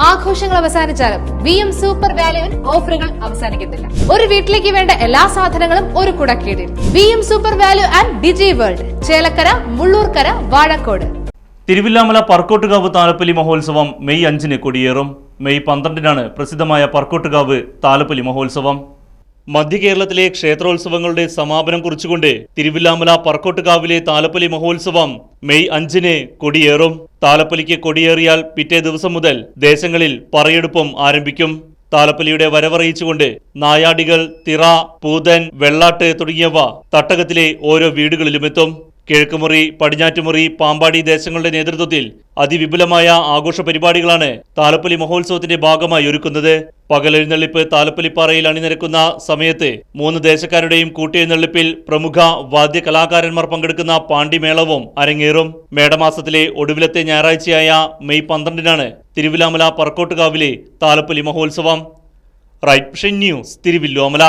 ആഘോഷങ്ങൾ അവസാനിച്ചാലും VM super വാല്യുവിൽ ഓഫറുകൾ അവസാനിക്കുന്നില്ല. ഒരു വീട്ടിലേക്ക് വേണ്ട എല്ലാ സാധനങ്ങളും ഒരു കുടക്കീഴിൽ. VM super value and digi world, Chelakkara, Mullurkara, Vazhakkode. Thiruvilwamala Parkottukavu Thalappoli മഹോത്സവം മെയ് 5 കൊടിയേറും. മെയ് 12 പ്രസിദ്ധമായ പർക്കോട്ടുകാവ് താലപ്പൊലി മഹോത്സവം. മധ്യ കേരളത്തിലെ ക്ഷേത്രോത്സവങ്ങളുടെ സമാപനം കുറിച്ചുകൊണ്ട് തിരുവില്ലാമല പർക്കോട്ടുകാവിലെ താലപ്പൊലി മഹോത്സവം മെയ് 5 കൊടിയേറും. താലപ്പൊലിക്ക് കൊടിയേറിയാൽ പിറ്റേ ദിവസം മുതൽ ദേശങ്ങളിൽ പറയെടുപ്പും ആരംഭിക്കും. താലപ്പൊലിയുടെ വരവറിയിച്ചുകൊണ്ട് നായാടികൾ, തിറ, പൂതൻ, വെള്ളാട്ട് തുടങ്ങിയവ തട്ടകത്തിലെ ഓരോ വീടുകളിലുമെത്തും. കിഴക്കുമുറി, പടിഞ്ഞാറ്റുമുറി, പാമ്പാടി ദേശങ്ങളുടെ നേതൃത്വത്തിൽ അതിവിപുലമായ ആഘോഷ പരിപാടികളാണ് താലപ്പൊലി മഹോത്സവത്തിന്റെ ഭാഗമായി ഒരുക്കുന്നത്. പകലെഴുന്നള്ളിപ്പ് താലപ്പൊലിപ്പാറയിൽ അണിനിരക്കുന്ന സമയത്ത് 3 ദേശക്കാരുടെയും കൂട്ടിയെഴുന്നള്ളിപ്പിൽ പ്രമുഖ വാദ്യ കലാകാരന്മാർ പങ്കെടുക്കുന്ന പാണ്ടിമേളവും അരങ്ങേറും. മേടമാസത്തിലെ ഒടുവിലത്തെ ഞായറാഴ്ചയായ മെയ് 12 തിരുവില്ലാമല പർക്കോട്ടുകാവിലെ താലപ്പൊലി മഹോത്സവം. Right vision news, Thiruvilwamala.